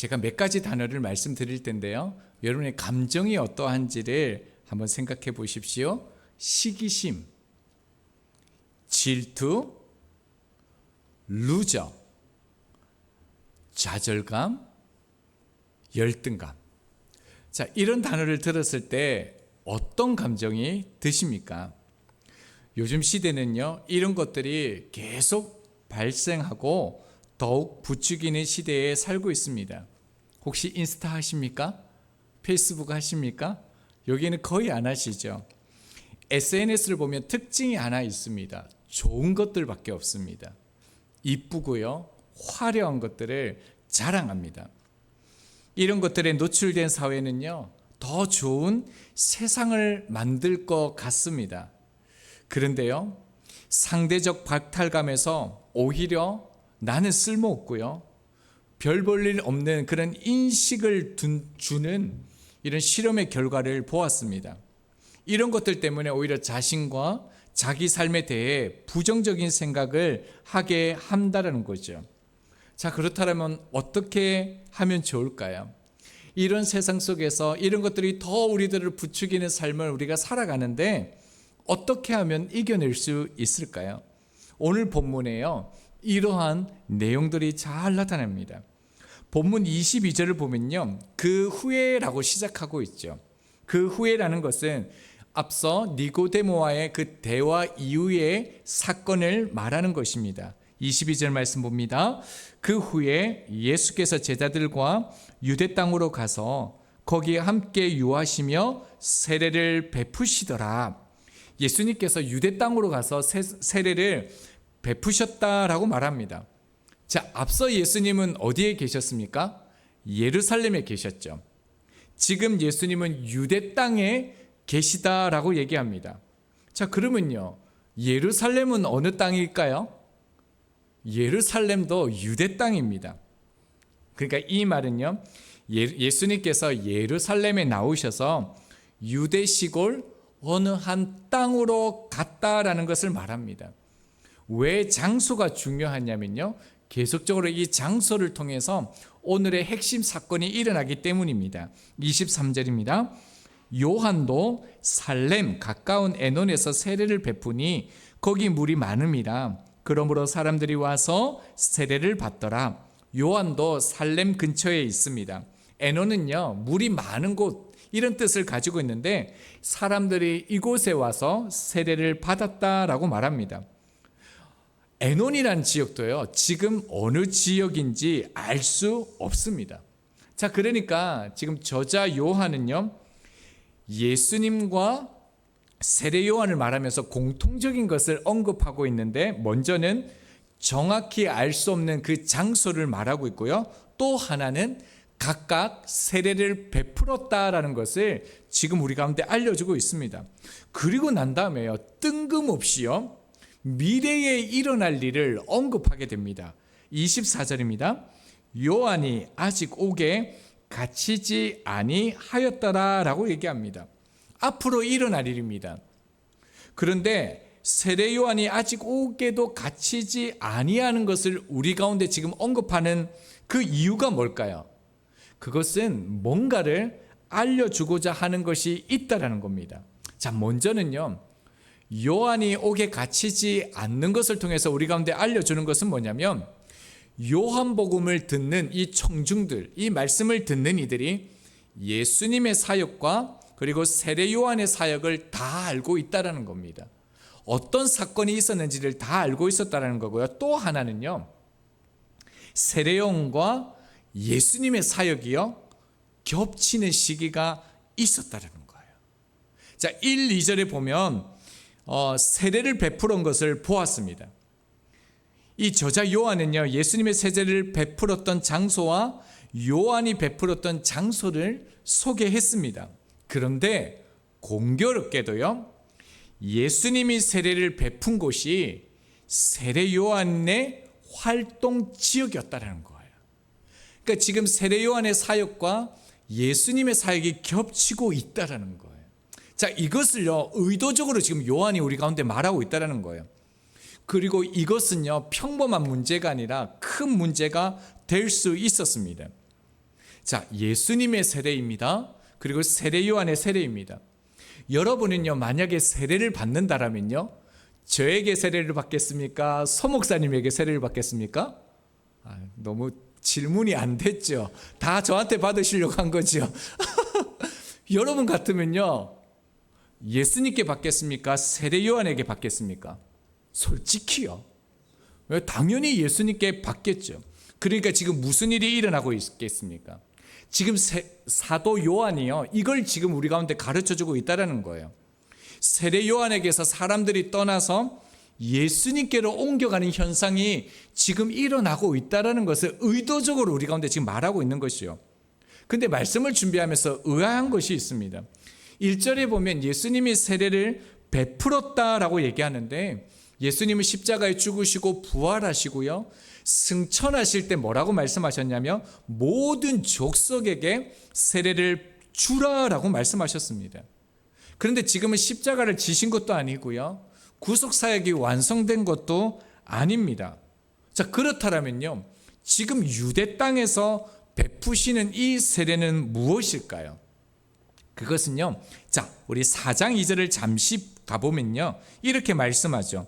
제가 몇 가지 단어를 말씀드릴 텐데요. 여러분의 감정이 어떠한지를 한번 생각해 보십시오. 시기심, 질투, 루저, 좌절감, 열등감. 자, 이런 단어를 들었을 때 어떤 감정이 드십니까? 요즘 시대는요, 이런 것들이 계속 발생하고 더욱 부추기는 시대에 살고 있습니다. 혹시 인스타 하십니까? 페이스북 하십니까? 여기는 거의 안 하시죠. SNS를 보면 특징이 하나 있습니다. 좋은 것들밖에 없습니다. 이쁘고요, 화려한 것들을 자랑합니다. 이런 것들에 노출된 사회는요, 더 좋은 세상을 만들 것 같습니다. 그런데요, 상대적 박탈감에서 오히려 나는 쓸모없고요, 별 볼 일 없는 그런 인식을 주는 이런 실험의 결과를 보았습니다. 이런 것들 때문에 오히려 자신과 자기 삶에 대해 부정적인 생각을 하게 한다는 거죠. 자, 그렇다면 어떻게 하면 좋을까요? 이런 세상 속에서 이런 것들이 더 우리들을 부추기는 삶을 우리가 살아가는데 어떻게 하면 이겨낼 수 있을까요? 오늘 본문에요, 이러한 내용들이 잘 나타납니다. 본문 22절을 보면요, 그 후에라고 시작하고 있죠. 그 후에라는 것은 앞서 니고데모와의 그 대화 이후의 사건을 말하는 것입니다. 22절 말씀 봅니다. 그 후에 예수께서 제자들과 유대 땅으로 가서 거기에 함께 유하시며 세례를 베푸시더라. 예수님께서 유대 땅으로 가서 세례를 베푸셨다라고 말합니다. 자, 앞서 예수님은 어디에 계셨습니까? 예루살렘에 계셨죠. 지금 예수님은 유대 땅에 계시다라고 얘기합니다. 자, 그러면요, 예루살렘은 어느 땅일까요? 예루살렘도 유대 땅입니다. 그러니까 이 말은요, 예수님께서 예루살렘에 나오셔서 유대 시골 어느 한 땅으로 갔다라는 것을 말합니다. 왜 장소가 중요하냐면요, 계속적으로 이 장소를 통해서 오늘의 핵심 사건이 일어나기 때문입니다. 23절입니다. 요한도 살렘 가까운 에논에서 세례를 베푸니 거기 물이 많음이라. 그러므로 사람들이 와서 세례를 받더라. 요한도 살렘 근처에 있습니다. 에논은요, 물이 많은 곳, 이런 뜻을 가지고 있는데 사람들이 이곳에 와서 세례를 받았다라고 말합니다. 에논이라는 지역도요, 지금 어느 지역인지 알 수 없습니다. 자, 그러니까 지금 저자 요한은요, 예수님과 세례 요한을 말하면서 공통적인 것을 언급하고 있는데, 먼저는 정확히 알 수 없는 그 장소를 말하고 있고요, 또 하나는 각각 세례를 베풀었다라는 것을 지금 우리 가운데 알려주고 있습니다. 그리고 난 다음에요, 뜬금없이요, 미래에 일어날 일을 언급하게 됩니다. 24절입니다. 요한이 아직 오게 갇히지 아니하였더라라고 얘기합니다. 앞으로 일어날 일입니다. 그런데 세례 요한이 아직 오게도 갇히지 아니하는 것을 우리 가운데 지금 언급하는 그 이유가 뭘까요? 그것은 뭔가를 알려주고자 하는 것이 있다라는 겁니다. 자, 먼저는요, 요한이 오게 갇히지 않는 것을 통해서 우리 가운데 알려주는 것은 뭐냐면, 요한복음을 듣는 이 청중들, 이 말씀을 듣는 이들이 예수님의 사역과 그리고 세례 요한의 사역을 다 알고 있다라는 겁니다. 어떤 사건이 있었는지를 다 알고 있었다라는 거고요. 또 하나는요, 세례 요한과 예수님의 사역이요, 겹치는 시기가 있었다라는 거예요. 자, 1, 2절에 보면 세례를 베풀은 것을 보았습니다. 이 저자 요한은요, 예수님의 세례를 베풀었던 장소와 요한이 베풀었던 장소를 소개했습니다. 그런데 공교롭게도요, 예수님이 세례를 베푼 곳이 세례 요한의 활동 지역이었다는 거예요. 그러니까 지금 세례 요한의 사역과 예수님의 사역이 겹치고 있다는 거예요. 자, 이것을요, 의도적으로 지금 요한이 우리 가운데 말하고 있다는 거예요. 그리고 이것은요, 평범한 문제가 아니라 큰 문제가 될 수 있었습니다. 자, 예수님의 세례입니다. 그리고 세례 요한의 세례입니다. 여러분은요, 만약에 세례를 받는다라면요, 저에게 세례를 받겠습니까? 서 목사님에게 세례를 받겠습니까? 너무 질문이 안 됐죠. 다 저한테 받으시려고 한 거죠. 여러분 같으면요, 예수님께 받겠습니까? 세례 요한에게 받겠습니까? 솔직히요. 당연히 예수님께 받겠죠. 그러니까 지금 무슨 일이 일어나고 있겠습니까? 지금 사도 요한이요, 이걸 지금 우리 가운데 가르쳐주고 있다는 거예요. 세례 요한에게서 사람들이 떠나서 예수님께로 옮겨가는 현상이 지금 일어나고 있다는 것을 의도적으로 우리 가운데 지금 말하고 있는 것이요. 근데 말씀을 준비하면서 의아한 것이 있습니다. 1절에 보면 예수님이 세례를 베풀었다라고 얘기하는데, 예수님은 십자가에 죽으시고 부활하시고요, 승천하실 때 뭐라고 말씀하셨냐면 모든 족속에게 세례를 주라라고 말씀하셨습니다. 그런데 지금은 십자가를 지신 것도 아니고요, 구속사역이 완성된 것도 아닙니다. 자, 그렇다면요, 지금 유대 땅에서 베푸시는 이 세례는 무엇일까요? 그것은요, 자, 우리 4장 2절을 잠시 가보면요, 이렇게 말씀하죠.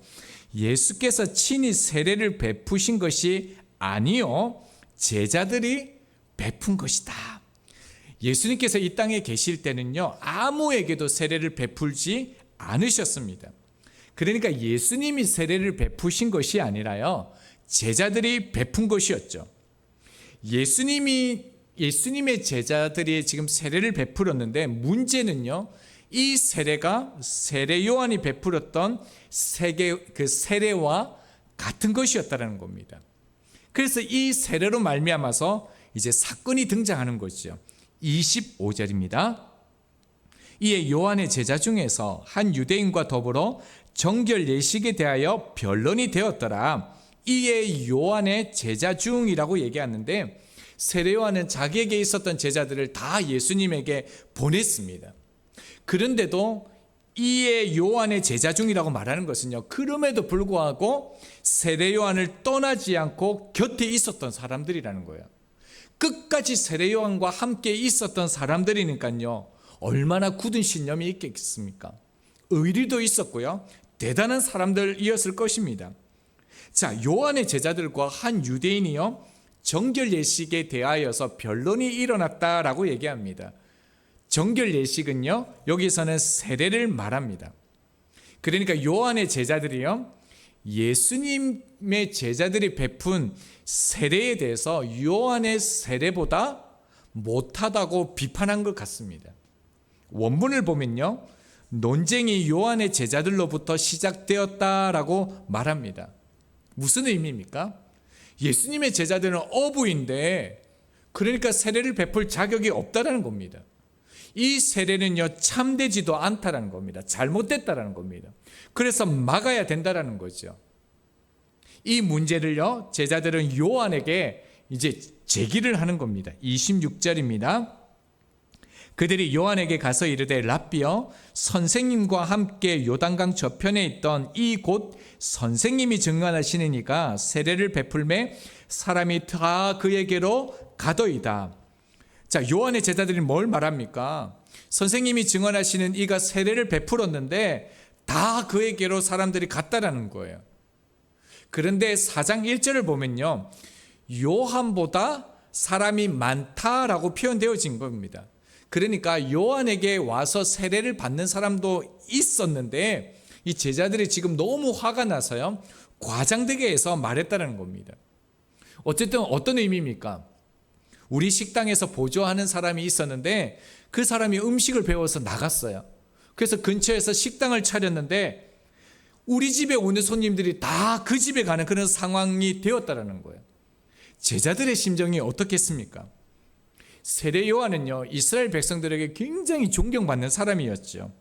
예수께서 친히 세례를 베푸신 것이 아니요, 제자들이 베푼 것이다. 예수님께서 이 땅에 계실 때는요, 아무에게도 세례를 베풀지 않으셨습니다. 그러니까 예수님이 세례를 베푸신 것이 아니라요, 제자들이 베푼 것이었죠. 예수님의 제자들이 지금 세례를 베풀었는데, 문제는요, 이 세례가 세례 요한이 베풀었던 그 세례와 같은 것이었다는 겁니다. 그래서 이 세례로 말미암아서 이제 사건이 등장하는 것이죠. 25절입니다. 이에 요한의 제자 중에서 한 유대인과 더불어 정결 예식에 대하여 변론이 되었더라. 이에 요한의 제자 중이라고 얘기하는데, 세례 요한은 자기에게 있었던 제자들을 다 예수님에게 보냈습니다. 그런데도 이에 요한의 제자 중이라고 말하는 것은요, 그럼에도 불구하고 세례 요한을 떠나지 않고 곁에 있었던 사람들이라는 거예요. 끝까지 세례 요한과 함께 있었던 사람들이니까요, 얼마나 굳은 신념이 있겠습니까? 의리도 있었고요, 대단한 사람들이었을 것입니다. 자, 요한의 제자들과 한 유대인이요, 정결 예식에 대하여서 변론이 일어났다라고 얘기합니다. 정결 예식은요, 여기서는 세례를 말합니다. 그러니까 요한의 제자들이요, 예수님의 제자들이 베푼 세례에 대해서 요한의 세례보다 못하다고 비판한 것 같습니다. 원문을 보면요, 논쟁이 요한의 제자들로부터 시작되었다라고 말합니다. 무슨 의미입니까? 예수님의 제자들은 어부인데, 그러니까 세례를 베풀 자격이 없다라는 겁니다. 이 세례는요, 참되지도 않다라는 겁니다. 잘못됐다라는 겁니다. 그래서 막아야 된다라는 거죠. 이 문제를요, 제자들은 요한에게 이제 제기를 하는 겁니다. 26절입니다. 그들이 요한에게 가서 이르되, 랍비여, 선생님과 함께 요단강 저편에 있던 이 곳 선생님이 증언하시는 이가 세례를 베풀매 사람이 다 그에게로 가더이다. 자, 요한의 제자들이 뭘 말합니까? 선생님이 증언하시는 이가 세례를 베풀었는데 다 그에게로 사람들이 갔다라는 거예요. 그런데 4장 1절을 보면요, 요한보다 사람이 많다라고 표현되어진 겁니다. 그러니까 요한에게 와서 세례를 받는 사람도 있었는데, 이 제자들이 지금 너무 화가 나서요, 과장되게 해서 말했다는 겁니다. 어쨌든 어떤 의미입니까? 우리 식당에서 보조하는 사람이 있었는데 그 사람이 음식을 배워서 나갔어요. 그래서 근처에서 식당을 차렸는데 우리 집에 오는 손님들이 다 그 집에 가는 그런 상황이 되었다는 거예요. 제자들의 심정이 어떻겠습니까? 세례 요한은요, 이스라엘 백성들에게 굉장히 존경받는 사람이었죠.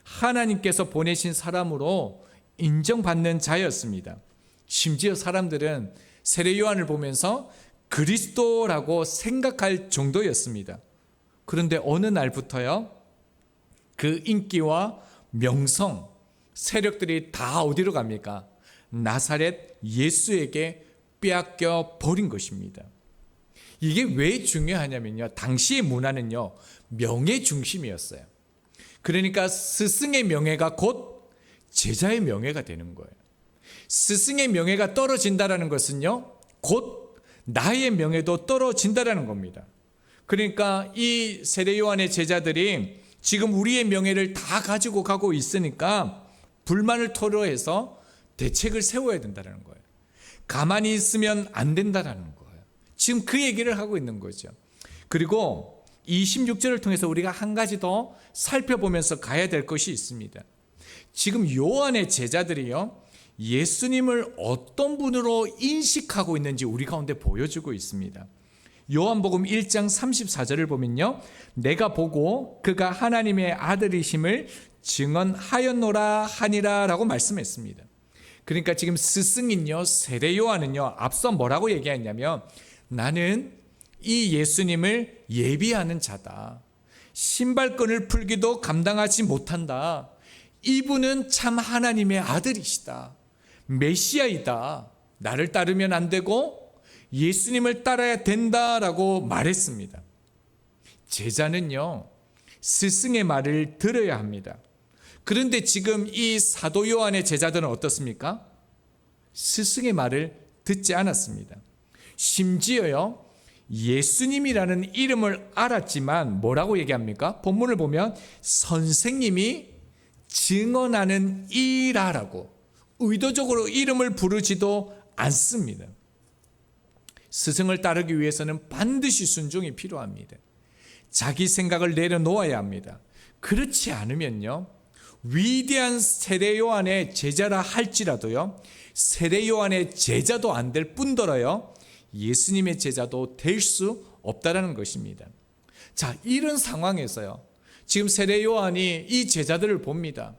하나님께서 보내신 사람으로 인정받는 자였습니다. 심지어 사람들은 세례 요한을 보면서 그리스도라고 생각할 정도였습니다. 그런데 어느 날부터요, 그 인기와 명성, 세력들이 다 어디로 갑니까? 나사렛 예수에게 빼앗겨 버린 것입니다. 이게 왜 중요하냐면요, 당시의 문화는요 명예 중심이었어요. 그러니까 스승의 명예가 곧 제자의 명예가 되는 거예요. 스승의 명예가 떨어진다는 것은요 곧 나의 명예도 떨어진다는 겁니다. 그러니까 이 세례 요한의 제자들이 지금 우리의 명예를 다 가지고 가고 있으니까 불만을 토로해서 대책을 세워야 된다는 거예요. 가만히 있으면 안 된다는 거예요. 지금 그 얘기를 하고 있는 거죠. 그리고 26절을 통해서 우리가 한 가지 더 살펴보면서 가야 될 것이 있습니다. 지금 요한의 제자들이요 예수님을 어떤 분으로 인식하고 있는지 우리 가운데 보여주고 있습니다. 요한복음 1장 34절을 보면요, 내가 보고 그가 하나님의 아들이심을 증언하였노라 하니라 라고 말씀했습니다. 그러니까 지금 스승인요 세례 요한은요 앞서 뭐라고 얘기했냐면, 나는 이 예수님을 예비하는 자다, 신발끈을 풀기도 감당하지 못한다, 이분은 참 하나님의 아들이시다, 메시아이다, 나를 따르면 안 되고 예수님을 따라야 된다라고 말했습니다. 제자는요 스승의 말을 들어야 합니다. 그런데 지금 이 사도 요한의 제자들은 어떻습니까? 스승의 말을 듣지 않았습니다. 심지어요 예수님이라는 이름을 알았지만 뭐라고 얘기합니까? 본문을 보면 선생님이 증언하는 이라라고 의도적으로 이름을 부르지도 않습니다. 스승을 따르기 위해서는 반드시 순종이 필요합니다. 자기 생각을 내려놓아야 합니다. 그렇지 않으면요 위대한 세례 요한의 제자라 할지라도요 세례 요한의 제자도 안 될 뿐더러요 예수님의 제자도 될 수 없다라는 것입니다. 자, 이런 상황에서요 지금 세례 요한이 이 제자들을 봅니다.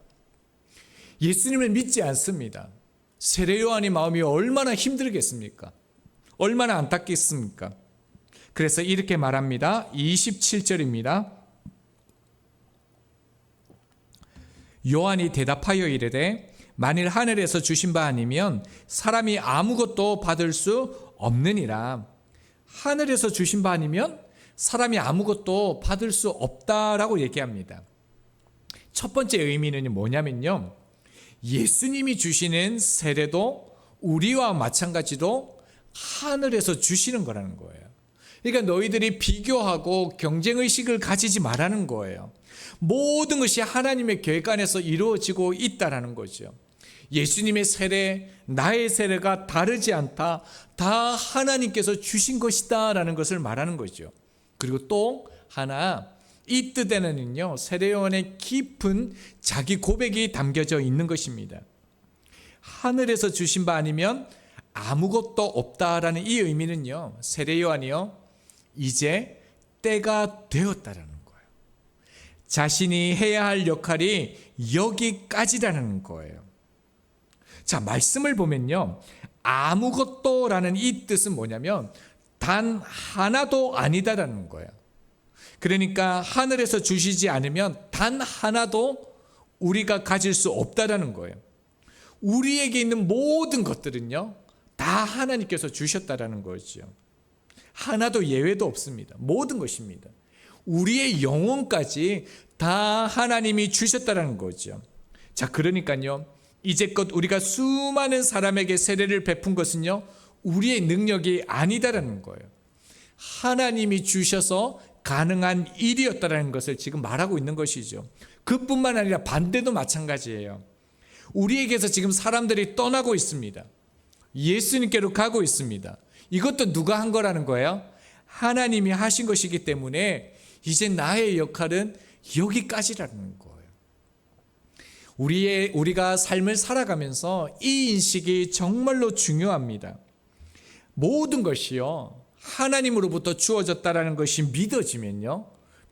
예수님을 믿지 않습니다. 세례 요한의 마음이 얼마나 힘들겠습니까? 얼마나 안타깝겠습니까? 그래서 이렇게 말합니다. 27절입니다. 요한이 대답하여 이르되 만일 하늘에서 주신 바 아니면 사람이 아무것도 받을 수 없느니라. 하늘에서 주신 바 아니면 사람이 아무것도 받을 수 없다라고 얘기합니다. 첫 번째 의미는 뭐냐면요, 예수님이 주시는 세례도 우리와 마찬가지로 하늘에서 주시는 거라는 거예요. 그러니까 너희들이 비교하고 경쟁의식을 가지지 말라는 거예요. 모든 것이 하나님의 계획 안에서 이루어지고 있다라는 거죠. 예수님의 세례, 나의 세례가 다르지 않다, 다 하나님께서 주신 것이다 라는 것을 말하는 거죠. 그리고 또 하나, 이 뜻에는요 세례 요한의 깊은 자기 고백이 담겨져 있는 것입니다. 하늘에서 주신 바 아니면 아무것도 없다라는 이 의미는요 세례 요한이요 이제 때가 되었다라는 거예요. 자신이 해야 할 역할이 여기까지라는 거예요. 자, 말씀을 보면요 아무것도라는 이 뜻은 뭐냐면 단 하나도 아니다라는 거예요. 그러니까 하늘에서 주시지 않으면 단 하나도 우리가 가질 수 없다라는 거예요. 우리에게 있는 모든 것들은요 다 하나님께서 주셨다라는 거죠. 하나도 예외도 없습니다. 모든 것입니다. 우리의 영혼까지 다 하나님이 주셨다라는 거죠. 자, 그러니까요 이제껏 우리가 수많은 사람에게 세례를 베푼 것은요 우리의 능력이 아니다라는 거예요. 하나님이 주셔서 가능한 일이었다라는 것을 지금 말하고 있는 것이죠. 그뿐만 아니라 반대도 마찬가지예요. 우리에게서 지금 사람들이 떠나고 있습니다. 예수님께로 가고 있습니다. 이것도 누가 한 거라는 거예요? 하나님이 하신 것이기 때문에 이제 나의 역할은 여기까지라는 거예요. 우리가 삶을 살아가면서 이 인식이 정말로 중요합니다. 모든 것이요 하나님으로부터 주어졌다라는 것이 믿어지면요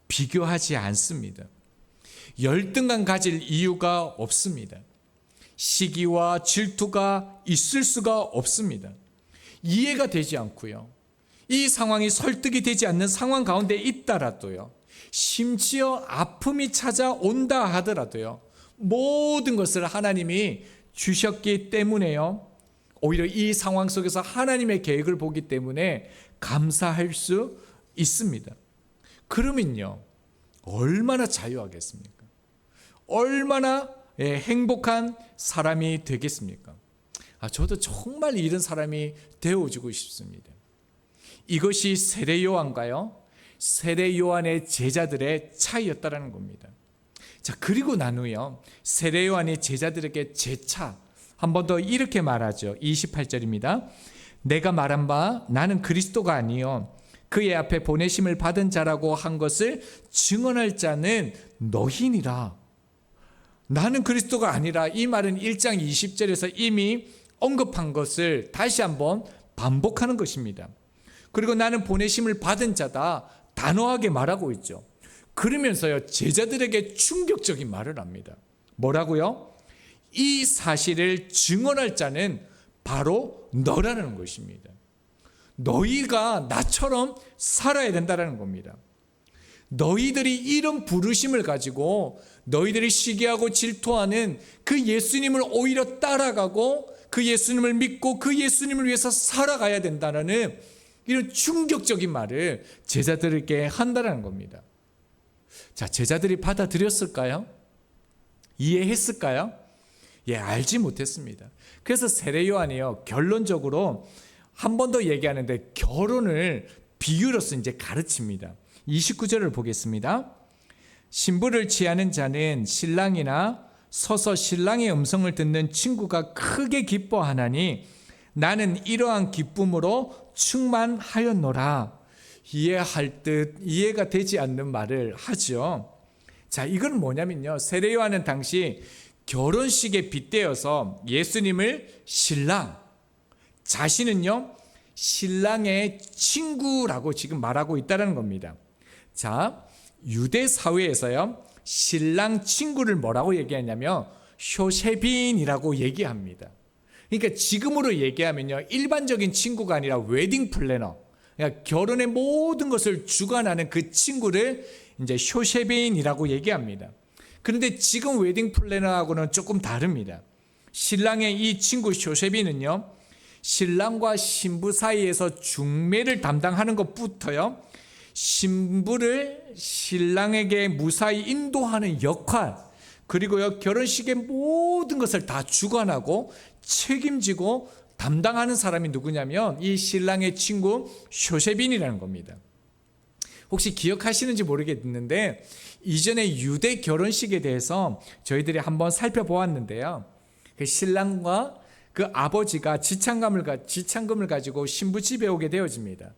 비교하지 않습니다. 열등감 가질 이유가 없습니다. 시기와 질투가 있을 수가 없습니다. 이해가 되지 않고요 이 상황이 설득이 되지 않는 상황 가운데 있다라도요 심지어 아픔이 찾아온다 하더라도요 모든 것을 하나님이 주셨기 때문에요 오히려 이 상황 속에서 하나님의 계획을 보기 때문에 감사할 수 있습니다. 그러면요, 얼마나 자유하겠습니까? 얼마나 행복한 사람이 되겠습니까? 저도 정말 이런 사람이 되어주고 싶습니다. 이것이 세례 요한과요, 세례 요한의 제자들의 차이였다라는 겁니다. 자, 그리고 난 후요, 세례 요한이 제자들에게 재차 한 번 더 이렇게 말하죠. 28절입니다. 내가 말한 바 나는 그리스도가 아니요 그의 앞에 보내심을 받은 자라고 한 것을 증언할 자는 너희니라. 나는 그리스도가 아니라, 이 말은 1장 20절에서 이미 언급한 것을 다시 한번 반복하는 것입니다. 그리고 나는 보내심을 받은 자다, 단호하게 말하고 있죠. 그러면서요, 제자들에게 충격적인 말을 합니다. 뭐라고요? 이 사실을 증언할 자는 바로 너라는 것입니다. 너희가 나처럼 살아야 된다는 겁니다. 너희들이 이런 부르심을 가지고 너희들이 시기하고 질투하는 그 예수님을 오히려 따라가고 그 예수님을 믿고 그 예수님을 위해서 살아가야 된다는 이런 충격적인 말을 제자들에게 한다는 겁니다. 자, 제자들이 받아들였을까요? 이해했을까요? 알지 못했습니다. 그래서 세례 요한이요, 결론적으로 한 번 더 얘기하는데 결혼을 비유로서 이제 가르칩니다. 29절을 보겠습니다. 신부를 취하는 자는 신랑이나 서서 신랑의 음성을 듣는 친구가 크게 기뻐하나니 나는 이러한 기쁨으로 충만하였노라. 이해할 듯 이해가 되지 않는 말을 하죠. 자, 이건 뭐냐면요, 세례 요한은 당시 결혼식에 빗대어서 예수님을 신랑, 자신은요 신랑의 친구라고 지금 말하고 있다는 겁니다. 자, 유대 사회에서요 신랑 친구를 뭐라고 얘기하냐면 쇼세빈이라고 얘기합니다. 그러니까 지금으로 얘기하면요, 일반적인 친구가 아니라 웨딩 플래너, 그러니까 결혼의 모든 것을 주관하는 그 친구를 이제 쇼세빈이라고 얘기합니다. 그런데 지금 웨딩 플래너하고는 조금 다릅니다. 신랑의 이 친구 쇼세빈은요, 신랑과 신부 사이에서 중매를 담당하는 것부터요, 신부를 신랑에게 무사히 인도하는 역할, 그리고요 결혼식의 모든 것을 다 주관하고 책임지고 담당하는 사람이 누구냐면 이 신랑의 친구 쇼세빈이라는 겁니다. 혹시 기억하시는지 모르겠는데 이전에 유대 결혼식에 대해서 저희들이 한번 살펴보았는데요, 그 신랑과 그 아버지가 지참금을 가지고 신부 집에 오게 되어집니다.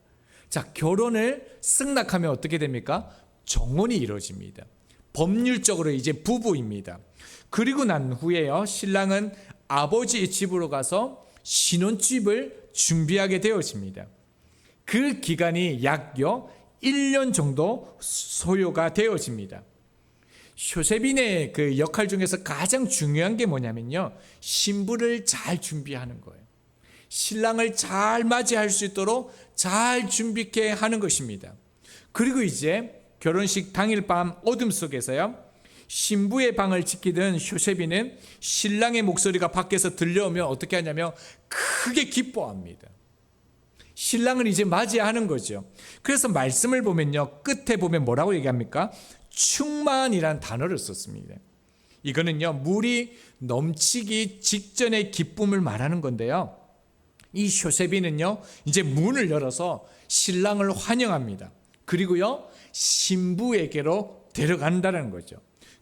자, 결혼을 승낙하면 어떻게 됩니까? 정혼이 이루어집니다. 법률적으로 이제 부부입니다. 그리고 난 후에요, 신랑은 아버지의 집으로 가서 신혼집을 준비하게 되어집니다. 그 기간이 약요 1년 정도 소요가 되어집니다. 쇼세빈의 그 역할 중에서 가장 중요한 게 뭐냐면요, 신부를 잘 준비하는 거예요. 신랑을 잘 맞이할 수 있도록 잘 준비케 하는 것입니다. 그리고 이제 결혼식 당일 밤 어둠 속에서요, 신부의 방을 지키던 쇼세빈은 신랑의 목소리가 밖에서 들려오면 어떻게 하냐면 크게 기뻐합니다. 신랑을 이제 맞이하는 거죠. 그래서 말씀을 보면요, 끝에 보면 뭐라고 얘기합니까? 충만이라는 단어를 썼습니다. 이거는요, 물이 넘치기 직전의 기쁨을 말하는 건데요, 이 쇼세빈은요 이제 문을 열어서 신랑을 환영합니다. 그리고요 신부에게로 데려간다는 거죠.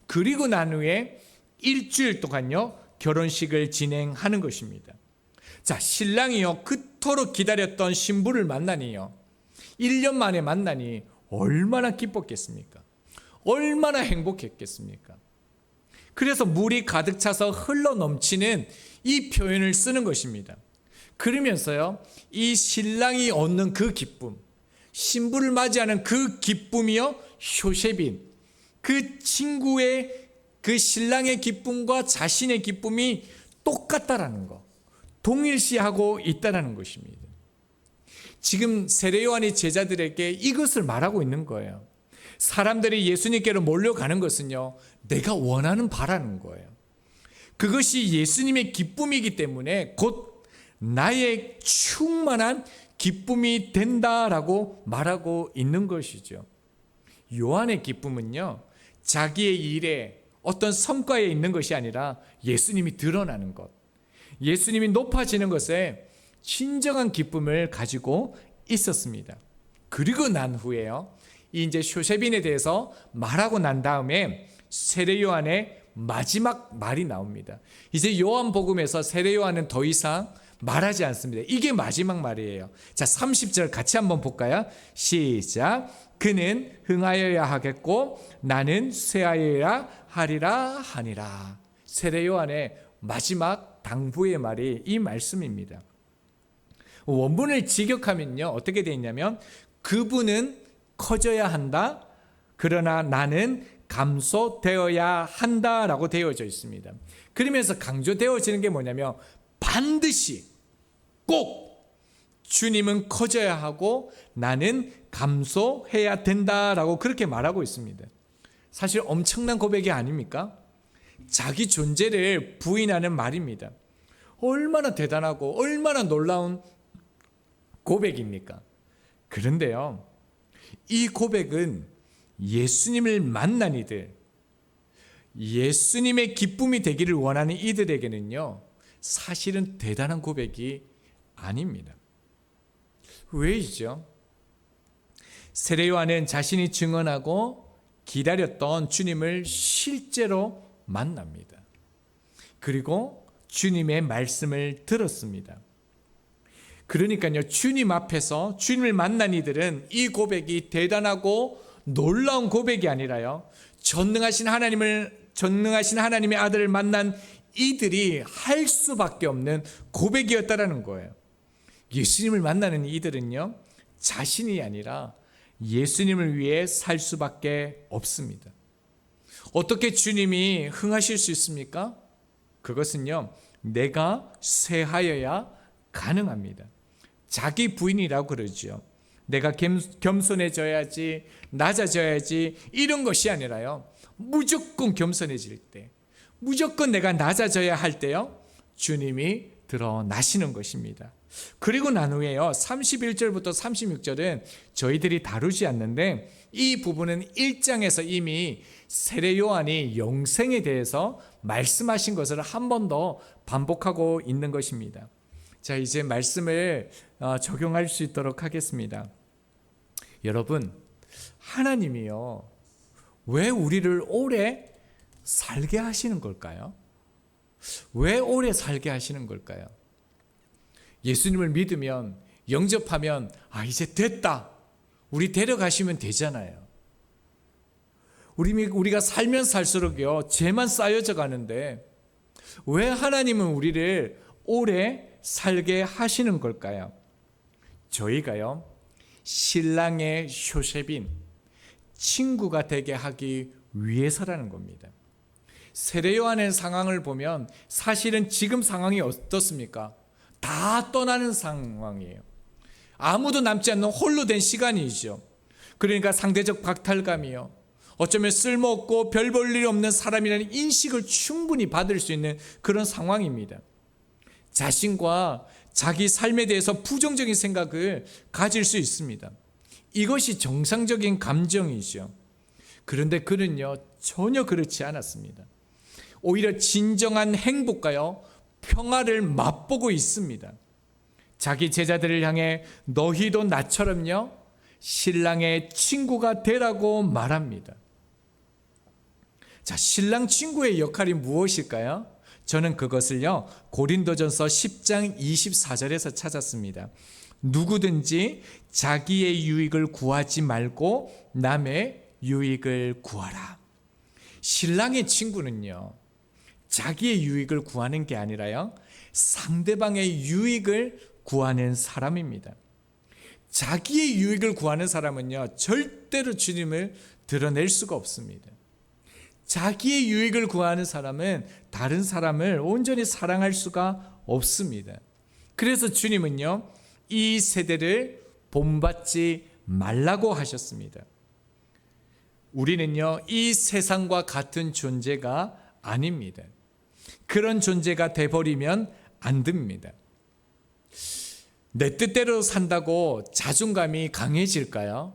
그리고 난 후에 일주일 동안요 결혼식을 진행하는 것입니다. 자, 신랑이요 그토록 기다렸던 신부를 만나니요 1년 만에 만나니 얼마나 기뻤겠습니까? 얼마나 행복했겠습니까? 그래서 물이 가득 차서 흘러 넘치는 이 표현을 쓰는 것입니다. 그러면서요 이 신랑이 얻는 그 기쁨, 신부를 맞이하는 그 기쁨이요 쇼세빈, 그 친구의 그 신랑의 기쁨과 자신의 기쁨이 똑같다라는 거, 동일시하고 있다라는 것입니다. 지금 세례 요한이 제자들에게 이것을 말하고 있는 거예요. 사람들이 예수님께로 몰려가는 것은요 내가 원하는 바라는 거예요. 그것이 예수님의 기쁨이기 때문에 곧 나의 충만한 기쁨이 된다라고 말하고 있는 것이죠. 요한의 기쁨은요, 자기의 일에 어떤 성과에 있는 것이 아니라 예수님이 드러나는 것, 예수님이 높아지는 것에 진정한 기쁨을 가지고 있었습니다. 그리고 난 후에요, 이제 쇼세빈에 대해서 말하고 난 다음에 세례 요한의 마지막 말이 나옵니다. 이제 요한복음에서 세례 요한은 더 이상 말하지 않습니다. 이게 마지막 말이에요. 자, 30절 같이 한번 볼까요? 시작. 그는 흥하여야 하겠고 나는 쇠하여야 하리라 하니라. 세례 요한의 마지막 당부의 말이 이 말씀입니다. 원문을 직역하면요, 어떻게 되어 있냐면, 그분은 커져야 한다, 그러나 나는 감소되어야 한다라고 되어져 있습니다. 그러면서 강조되어지는 게 뭐냐면, 반드시 꼭 주님은 커져야 하고 나는 감소해야 된다라고 그렇게 말하고 있습니다. 사실 엄청난 고백이 아닙니까? 자기 존재를 부인하는 말입니다. 얼마나 대단하고 얼마나 놀라운 고백입니까? 그런데요, 이 고백은 예수님을 만난 이들, 예수님의 기쁨이 되기를 원하는 이들에게는요, 사실은 대단한 고백이 아닙니다. 왜이죠? 세례 요한은 자신이 증언하고 기다렸던 주님을 실제로 만납니다. 그리고 주님의 말씀을 들었습니다. 그러니까요, 주님 앞에서 주님을 만난 이들은 이 고백이 대단하고 놀라운 고백이 아니라요, 전능하신 하나님의 아들을 만난 이들이 할 수밖에 없는 고백이었다라는 거예요. 예수님을 만나는 이들은요, 자신이 아니라 예수님을 위해 살 수밖에 없습니다. 어떻게 주님이 흥하실 수 있습니까? 그것은요, 내가 쇠하여야 가능합니다. 자기 부인이라고 그러죠. 내가 겸손해져야지, 낮아져야지, 이런 것이 아니라요, 무조건 겸손해질 때, 무조건 내가 낮아져야 할 때요, 주님이 드러나시는 것입니다. 그리고 난 후에요, 31절부터 36절은 저희들이 다루지 않는데, 이 부분은 1장에서 이미 세례 요한이 영생에 대해서 말씀하신 것을 한 번 더 반복하고 있는 것입니다. 자, 이제 말씀을 적용할 수 있도록 하겠습니다. 여러분, 하나님이요, 왜 우리를 오래 살게 하시는 걸까요? 왜 오래 살게 하시는 걸까요? 예수님을 믿으면, 영접하면, 이제 됐다, 우리 데려가시면 되잖아요. 우리가 살면 살수록요, 죄만 쌓여져 가는데 왜 하나님은 우리를 오래 살게 하시는 걸까요? 저희가요, 신랑의 쇼세빈, 친구가 되게 하기 위해서라는 겁니다. 세례 요한의 상황을 보면 사실은 지금 상황이 어떻습니까? 다 떠나는 상황이에요. 아무도 남지 않는 홀로 된 시간이죠. 그러니까 상대적 박탈감이요, 어쩌면 쓸모없고 별 볼 일 없는 사람이라는 인식을 충분히 받을 수 있는 그런 상황입니다. 자신과 자기 삶에 대해서 부정적인 생각을 가질 수 있습니다. 이것이 정상적인 감정이죠. 그런데 그는요, 전혀 그렇지 않았습니다. 오히려 진정한 행복과요, 평화를 맛보고 있습니다. 자기 제자들을 향해 너희도 나처럼요, 신랑의 친구가 되라고 말합니다. 자, 신랑 친구의 역할이 무엇일까요? 저는 그것을요, 고린도전서 10장 24절에서 찾았습니다. 누구든지 자기의 유익을 구하지 말고 남의 유익을 구하라. 신랑의 친구는요, 자기의 유익을 구하는 게 아니라요, 상대방의 유익을 구하는 사람입니다. 자기의 유익을 구하는 사람은요, 절대로 주님을 드러낼 수가 없습니다. 자기의 유익을 구하는 사람은 다른 사람을 온전히 사랑할 수가 없습니다. 그래서 주님은요, 이 세대를 본받지 말라고 하셨습니다. 우리는요, 이 세상과 같은 존재가 아닙니다. 그런 존재가 돼버리면 안 됩니다. 내 뜻대로 산다고 자존감이 강해질까요?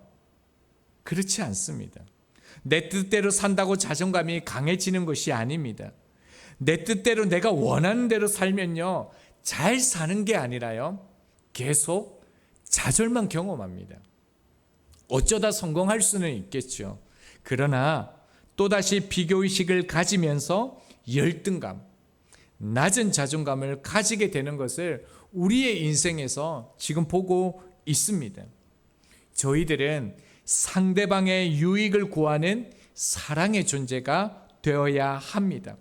그렇지 않습니다. 내 뜻대로 산다고 자존감이 강해지는 것이 아닙니다. 내 뜻대로 내가 원하는 대로 살면요, 잘 사는 게 아니라요, 계속 좌절만 경험합니다. 어쩌다 성공할 수는 있겠죠. 그러나 또다시 비교의식을 가지면서 열등감, 낮은 자존감을 가지게 되는 것을 우리의 인생에서 지금 보고 있습니다. 저희들은 상대방의 유익을 구하는 사랑의 존재가 되어야 합니다.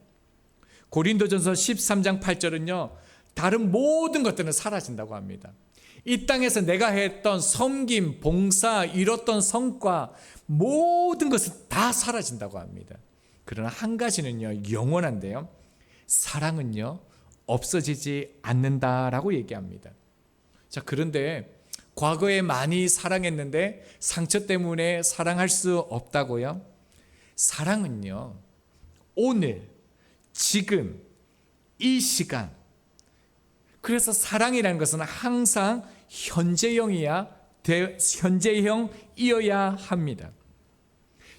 고린도전서 13장 8절은요, 다른 모든 것들은 사라진다고 합니다. 이 땅에서 내가 했던 섬김, 봉사, 이뤘던 성과, 모든 것은 다 사라진다고 합니다. 그러나 한 가지는요, 영원한데요, 사랑은요, 없어지지 않는다라고 얘기합니다. 자, 그런데 과거에 많이 사랑했는데 상처 때문에 사랑할 수 없다고요? 사랑은요, 오늘, 지금, 이 시간. 그래서 사랑이라는 것은 항상 현재형이어야 합니다.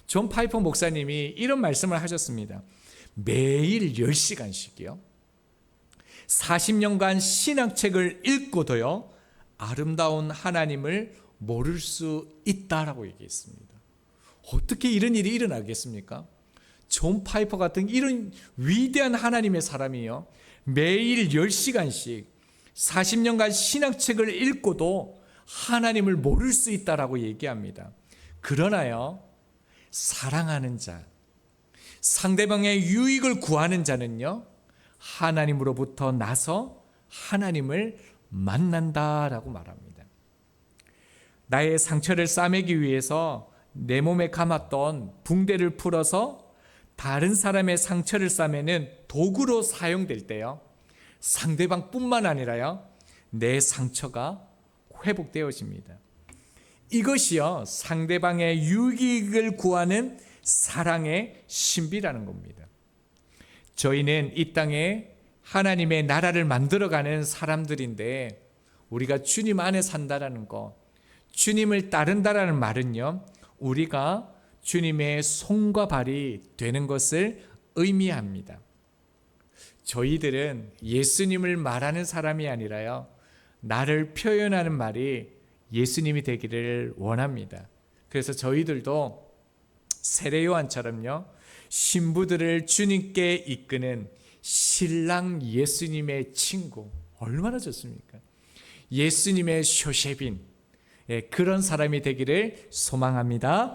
존 파이퍼 목사님이 이런 말씀을 하셨습니다. 매일 10시간씩이요. 40년간 신학책을 읽고도요, 아름다운 하나님을 모를 수 있다라고 얘기했습니다. 어떻게 이런 일이 일어나겠습니까? 존 파이퍼 같은 이런 위대한 하나님의 사람이요, 매일 10시간씩 40년간 신학책을 읽고도 하나님을 모를 수 있다라고 얘기합니다. 그러나요, 사랑하는 자, 상대방의 유익을 구하는 자는요, 하나님으로부터 나서 하나님을 만난다라고 말합니다. 나의 상처를 싸매기 위해서 내 몸에 감았던 붕대를 풀어서 다른 사람의 상처를 싸매는 도구로 사용될 때요, 상대방뿐만 아니라요, 내 상처가 회복되어집니다. 이것이요, 상대방의 유익을 구하는 사랑의 신비라는 겁니다. 저희는 이 땅에 하나님의 나라를 만들어가는 사람들인데, 우리가 주님 안에 산다라는 것, 주님을 따른다라는 말은요, 우리가 주님의 손과 발이 되는 것을 의미합니다. 저희들은 예수님을 말하는 사람이 아니라요, 나를 표현하는 말이 예수님이 되기를 원합니다. 그래서 저희들도 세례 요한처럼요, 신부들을 주님께 이끄는 신랑 예수님의 친구, 얼마나 좋습니까? 예수님의 쇼셰빈, 그런 사람이 되기를 소망합니다.